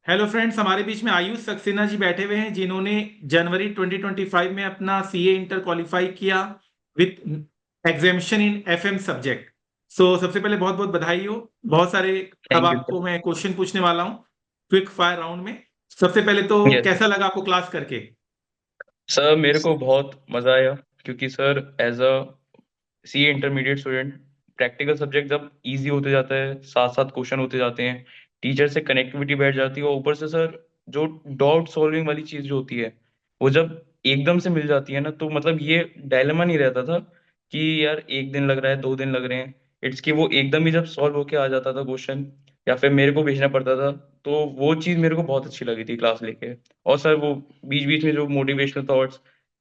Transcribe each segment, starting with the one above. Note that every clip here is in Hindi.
हेलो फ्रेंड्स, हमारे बीच में आयुष सक्सेना जी बैठे हुए हैं जिन्होंने जनवरी 2025 में अपना सीए इंटर क्वालिफाई किया with exemption in FM subject. सबसे पहले बहुत बहुत बधाई हो। बहुत सारे अब थैंक यू आपको मैं क्वेश्चन पूछने वाला हूँ क्विक फायर राउंड में। सबसे पहले तो यस कैसा लगा आपको क्लास करके? सर, मेरे को बहुत मजा आया क्योंकि sir as a C intermediate student practical subject जब इजी होते जाता है, साथ साथ क्वेश्चन होते जाते हैं, टीचर से कनेक्टिविटी बैठ जाती है और ऊपर से सर जो डाउट सॉल्विंग वाली चीज जो होती है वो जब एकदम से मिल जाती है ना, तो मतलब ये डायलेमा नहीं रहता था कि यार एक दिन लग रहा है, 2 दिन लग रहे हैं। इट्स कि वो एकदम ही जब सॉल्व होके आ जाता था क्वेश्चन या फिर मेरे को भेजना पड़ता था, तो वो चीज मेरे को बहुत अच्छी लगी थी क्लास लेके। और सर वो बीच बीच में जो मोटिवेशनल थॉट्स,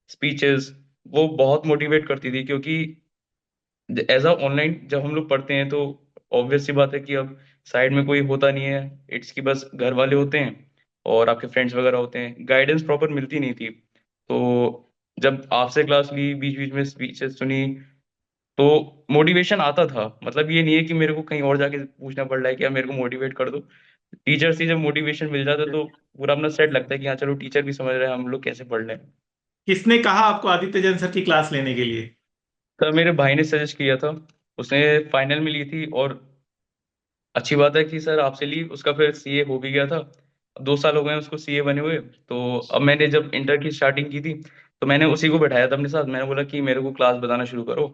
स्पीचेस, वो बहुत मोटिवेट करती थी क्योंकि एज अ ऑनलाइन जब हम लोग पढ़ते हैं तो ऑब्वियस सी बात है कि अब साइड में कोई होता नहीं है। इट्स की बस घर वाले होते हैं और आपके फ्रेंड्स वगैरह होते हैं, गाइडेंस प्रॉपर मिलती नहीं थी। तो जब आपसे क्लास ली, बीच बीच में स्पीचेस सुनी, तो मोटिवेशन आता था। मतलब ये नहीं है कि मेरे को कहीं और जाके पूछना पड़ रहा है कि यार मेरे को मोटिवेट कर दो। टीचर से जब मोटिवेशन मिल जाता है तो पूरा अपना सेट लगता है कि हाँ चलो, टीचर भी समझ रहे हैं हम लोग कैसे पढ़ रहे हैं। किसने कहा आपको आदित्य जैन सर की क्लास लेने के लिए? तब मेरे भाई ने सजेस्ट किया था, उसने फाइनल में ली थी। और अच्छी बात है कि सर आपसे ली, उसका फिर सीए हो भी गया था। अब 2 साल हो गए हैं उसको सीए बने हुए। तो अब मैंने जब इंटर की स्टार्टिंग की थी तो मैंने उसी को बैठाया था अपने साथ। मैंने बोला कि मेरे को क्लास बताना शुरू करो,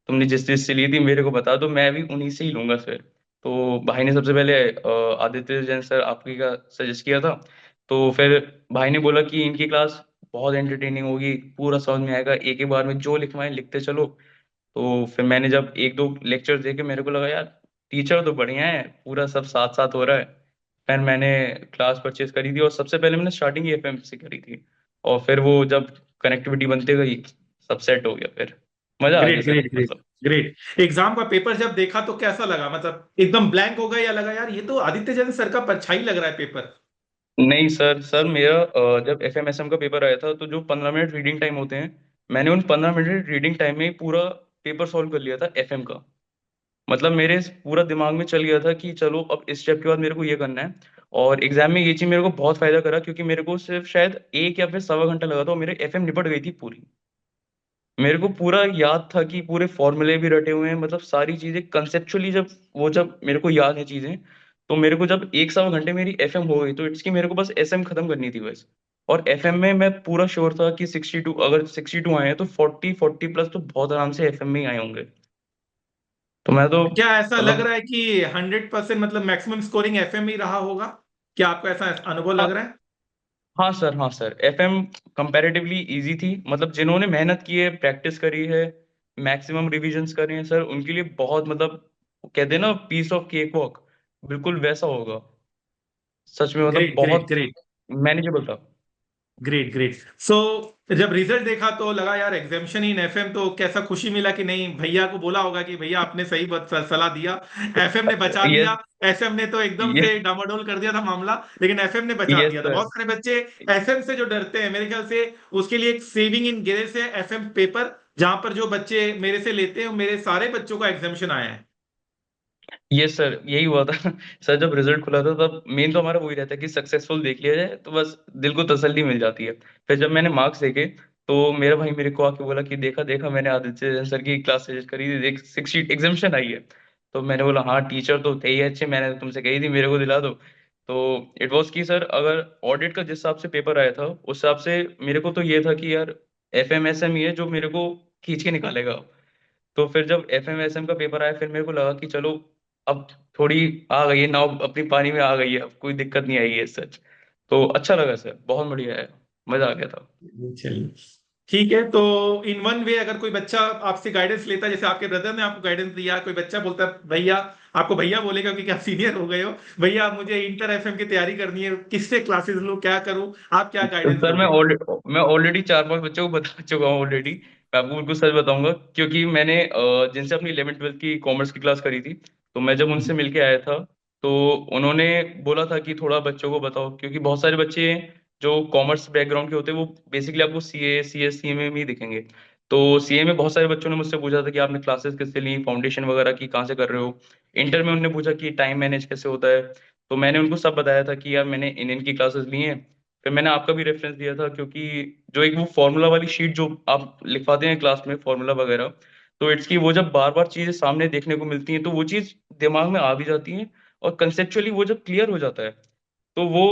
तुमने जिस चीज से ली थी मेरे को बता दो, मैं भी उन्हीं से ही लूंगा फिर। तो भाई ने सबसे पहले आदित्य जैन सर आपकी का सजेस्ट किया था। तो फिर भाई ने बोला कि इनकी क्लास बहुत एंटरटेनिंग होगी, पूरा समझ में आएगा, एक एक बार में जो लिखवाएं लिखते चलो। तो फिर मैंने जब एक दो लेक्चर देखे मेरे को लगा यार टीचर तो बढ़िया है, पूरा सब साथ साथ हो रहा है। फिर मैंने क्लास परचेज करी थी और सबसे पहले मैंने स्टार्टिंग ही एफएम से करी थी। और फिर वो जब कनेक्टिविटी बनते गई, सब सेट हो गया, फिर मजा आ गया ग्रेट सर ग्रेट ग्रेट मतलब। ग्रेट। एग्जाम का पेपर जब देखा तो कैसा लगा? मतलब एकदम ब्लैंक हो गया या लगा यार ये तो आदित्य जैन सर का परछाई लग रहा है पेपर? नहीं सर, मेरा जब एफएमएसएम का पेपर आया था तो जो 15 मिनट रीडिंग टाइम होते हैं, मैंने उन 15 मिनट रीडिंग टाइम में ही पूरा पेपर सॉल्व कर लिया था एफएम का। मतलब मेरे पूरा दिमाग में चल गया था कि चलो अब इस स्टेप के बाद मेरे को ये करना है। और एग्जाम में ये चीज मेरे को बहुत फायदा करा क्योंकि मेरे को सिर्फ शायद 1 या फिर 1.25 घंटा लगा था और मेरे एफएम निपट गई थी पूरी। मेरे को पूरा याद था कि पूरे फॉर्मूले भी रटे हुए हैं, मतलब सारी चीजें कंसेप्चुअली जब मेरे को याद है चीजें। तो मेरे को जब 1 सवा घंटे मेरी एफएम हो गई तो इट्स की मेरे को बस एसएम खत्म करनी थी बस। और एफएम में मैं पूरा श्योर था कि 62, अगर 62 आए हैं तो 40 प्लस तो बहुत आराम से एफएम में ही आए होंगे। तो मैं तो क्या ऐसा लग मतलब, रहा है कि 100% मतलब मैक्सिमम स्कोरिंग एफएम ही रहा होगा? क्या आपको ऐसा अनुभव लग रहा है? हाँ सर, हाँ सर, एफएम कंपैरेटिवली इजी थी। मतलब जिन्होंने मेहनत की है, प्रैक्टिस करी है, मैक्सिमम रिविजन्स करे हैं सर, उनके लिए बहुत मतलब कहते हैं ना पीस ऑफ केक वॉक, बिल्कुल वैसा होगा। सच में मतलब ग्रेट ग्रेट बहुत ग्रेट मैनेजेबल था। Great great. जब रिजल्ट देखा तो लगा यार एग्जामिशन इन एफएम, तो कैसा खुशी मिला कि नहीं? भैया को बोला होगा कि भैया आपने सही सलाह दिया, एफएम ने बचा ये दिया। एसएम ने तो एकदम ये से डामाडोल कर दिया था मामला, लेकिन एफएम ने बचा यस दिया था। सर। बहुत सारे बच्चे एफएम से जो डरते हैं, मेरे ख्याल से उसके लिए एक सेविंग इन ग्रेस है एफएम पेपर, जहां पर जो बच्चे मेरे से लेते हैं मेरे सारे बच्चों का एग्जामिशन आया है। ये सर यही हुआ था सर, जब रिजल्ट खुला था तब मेन तो हमारा वही रहता है कि सक्सेसफुल देख लिया जाए तो बस दिल को तसल्ली मिल जाती है। फिर जब मैंने मार्क्स देखे तो मेरा भाई मेरे को आके बोला कि देखा देखा मैंने आदित्य सर की क्लास सजेस्ट करी थी, देख 60 एग्जामिशन आई है। तो मैंने बोला हाँ टीचर तो थे ही अच्छे, मैंने तो तुमसे कही थी मेरे को दिला दो। तो इट वॉज की सर, अगर ऑडिट का जिस हिसाब से पेपर आया था उस हिसाब से मेरे को तो ये था कि यार एफएमएसएम ही है जो मेरे को खींच के निकालेगा। तो फिर जब एफएमएसएम का पेपर आया फिर मेरे को लगा कि चलो अब थोड़ी आ गई है नाव, अपनी पानी में आ गई है, अब कोई दिक्कत नहीं आई है सच। तो अच्छा लगा सर, बहुत बढ़िया है, मजा आ गया था। चलिए, ठीक है। तो इन वन वे अगर कोई बच्चा आपसे गाइडेंस लेता है, जैसे आपके ब्रदर ने आपको गाइडेंस दिया, कोई बच्चा बोलता है भैया, आपको भैया बोलेगा क्योंकि आप सीनियर हो गए हो, भैया मुझे इंटर एफएम की तैयारी करनी है, किससे क्लासेस लूं, क्या करूं, आप क्या तो गाइडेंस सर दोगे? मैं ऑलरेडी 4 5 बच्चों को बता चुका हूँ ऑलरेडी। मैं आपको बिल्कुल सच बताऊंगा क्योंकि मैंने जिनसे अपनी 11th 12th की कॉमर्स की क्लास करी थी, तो मैं जब उनसे मिलके आया था तो उन्होंने बोला था कि थोड़ा बच्चों को बताओ, क्योंकि बहुत सारे बच्चे हैं जो कॉमर्स बैकग्राउंड के होते हैं वो बेसिकली आपको सीए सीएस सीएमए में ही दिखेंगे। तो सीए में बहुत सारे बच्चों ने मुझसे पूछा था कि आपने क्लासेस किससे ली, फाउंडेशन वगैरह की कहाँ से कर रहे हो। इंटर में उन्होंने पूछा कि टाइम मैनेज कैसे होता है। तो मैंने उनको सब बताया था कि यार मैंने इन की क्लासेस ली हैं। फिर मैंने आपका भी रेफरेंस दिया था, क्योंकि जो एक वो फॉर्मूला वाली शीट जो आप लिखवाते हैं क्लास में, फॉर्मूला वगैरह, तो इट्स की वो जब बार बार चीजें सामने देखने को मिलती हैं तो वो चीज दिमाग में आ भी जाती है, और कंसेप्चुअली वो जब क्लियर हो जाता है तो वो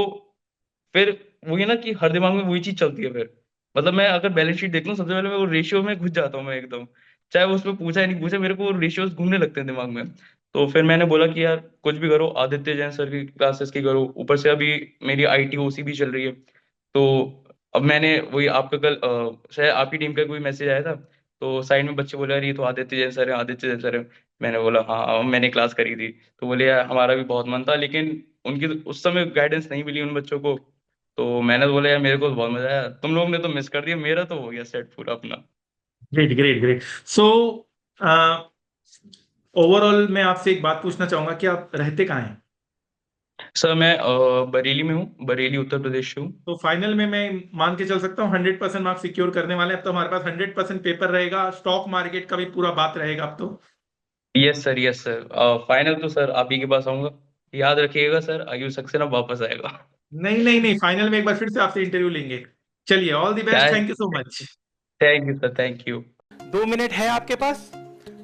फिर वही है ना कि हर दिमाग में वही चीज चलती है फिर। मतलब मैं अगर बैलेंस शीट देख लूं, सबसे पहले मैं वो रेशियो में घुस जाता हूँ मैं एकदम, चाहे वो उसमें पूछा या नहीं पूछा, मेरे को रेशियोज घूमने लगते हैं दिमाग में। तो फिर मैंने बोला कि यार कुछ भी करो, आदित्य जैन सर की क्लासेस की करो, ऊपर से अभी मेरी आईटी ओसी भी चल रही है। तो अब मैंने वही आपका कल शायद आपकी टीम का कोई मैसेज आया था, तो साइड में बच्चे बोले यार ये तो आदित्य जैन सर है, आदित्य जैन सर है। मैंने बोला हाँ हाँ, मैंने क्लास करी थी। तो बोले यार हमारा भी बहुत मन था, लेकिन उनकी उस समय गाइडेंस नहीं मिली उन बच्चों को। तो मैंने तो बोला यार मेरे को तो बहुत मजा आया, तुम लोगों ने तो मिस कर दिया, मेरा तो हो गया सेट पूरा अपना। Great great great. So overall मैं आपसे एक बात पूछना चाहूंगा कि आप रहते कहाँ हैं? सर मैं बरेली में हूँ, बरेली उत्तर प्रदेश से हूँ। तो फाइनल में मैं मान के चल सकता हूँ 100% मार्क्स सिक्योर करने वाले हैं। अब तो हमारे पास 100% पेपर रहेगा, स्टॉक मार्केट का भी पूरा बात रहेगा अब तो। Yes sir, yes sir. Final तो सर आप ही के पास आऊंगा, याद रखिएगा सर, आयु सक्सेना वापस आएगा। नहीं नहीं नहीं, फाइनल में एक बार फिर से आपसे इंटरव्यू लेंगे। चलिए, all the best, thank you so much. Thank you sir, thank you. 2 minute है आपके पास?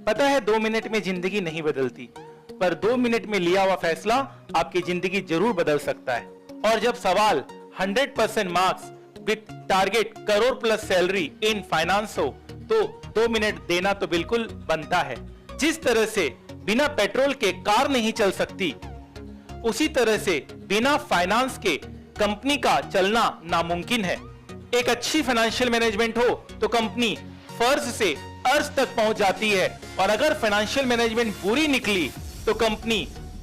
पता है 2 मिनट में जिंदगी नहीं बदलती, पर 2 मिनट में लिया हुआ फैसला आपकी जिंदगी जरूर बदल सकता है। और जब सवाल 100% marks with target crore plus salary in finance हो, तो 2 मिनट देना तो बिल्कुल बनता है। जिस तरह से बिना पेट्रोल के कार नहीं चल सकती, उसी तरह से बिना फाइनेंस के कंपनी का चलना नामुमकिन है। एक अच्छी फाइनेंशियल मैनेजमेंट हो तो कंपनी फर्ज से अर्ज तक पहुंच जाती है, और अगर फाइनेंशियल मैनेजमेंट बुरी निकली तो कंपनी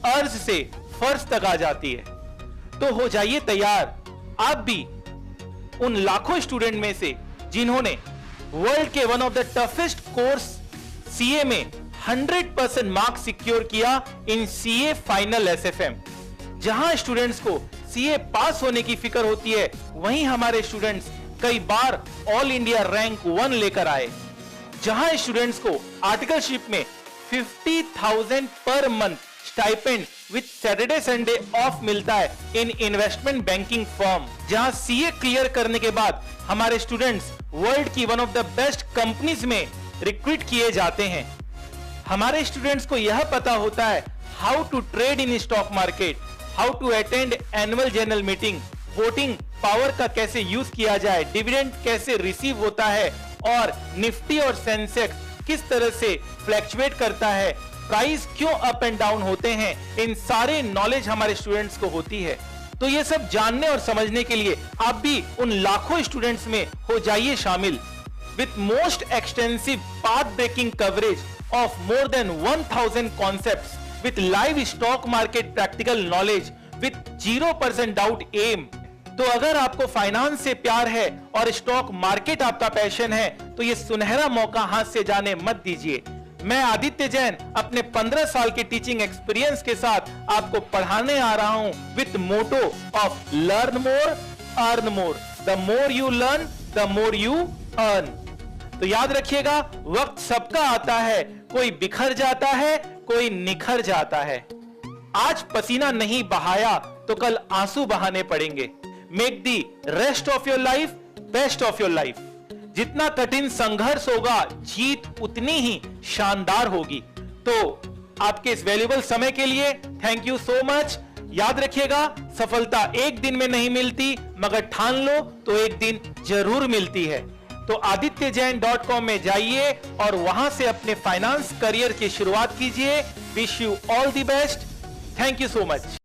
अर्ज से फर्ज तक आ जाती है। तो हो जाइए तैयार आप भी उन लाखों स्टूडेंट में से जिन्होंने वर्ल्ड के one of the toughest course CA में 100% मार्क्स सिक्योर किया इन सीए फाइनल एसएफएम। जहां स्टूडेंट्स को सीए पास होने की फिक्र होती है, वहीं हमारे स्टूडेंट्स कई बार ऑल इंडिया रैंक 1 लेकर आए। जहां स्टूडेंट्स को आर्टिकलशिप में 50,000 per month stipend with Saturday Sunday off मिलता है इन इन्वेस्टमेंट बैंकिंग फर्म। जहां सीए क्लियर करने के बाद हमारे स्टूडेंट्स वर्ल्ड की one of the best companies में रिक्रूट किए जाते हैं। हमारे स्टूडेंट्स को यह पता होता है how to trade in stock market, how to attend annual general meeting, voting power का कैसे यूज किया जाए, डिविडेंड कैसे रिसीव होता है, और निफ्टी और सेंसेक्स किस तरह से फ्लैक्चुएट करता है, प्राइस क्यों अप एंड डाउन होते हैं। इन सारे नॉलेज हमारे स्टूडेंट्स को होती है। तो ये सब जानने और समझने के लिए आप भी उन लाखों स्टूडेंट्स में हो जाइए शामिल। With most extensive path breaking coverage of more than 1000 concepts with live stock market practical knowledge with 0% doubt aim। तो अगर आपको फाइनेंस से प्यार है और स्टॉक मार्केट आपका पैशन है, तो ये सुनहरा मौका हाथ से जाने मत दीजिए। मैं आदित्य जैन अपने 15 साल के टीचिंग एक्सपीरियंस के साथ आपको पढ़ाने आ रहा हूं with motto of learn more earn more. The more you learn the more you earn. तो याद रखिएगा, वक्त सबका आता है, कोई बिखर जाता है, कोई निखर जाता है। आज पसीना नहीं बहाया तो कल आंसू बहाने पड़ेंगे। Make the rest of your life best of your life. जितना कठिन संघर्ष होगा, जीत उतनी ही शानदार होगी। तो आपके इस वैल्यूएबल समय के लिए थैंक यू सो मच। याद रखिएगा, सफलता एक दिन में नहीं मिलती, मगर ठान लो तो एक दिन जरूर मिलती है। तो adityajain.com में जाइए और वहां से अपने फाइनेंस करियर की शुरुआत कीजिए। Wish you all the best. Thank you so much.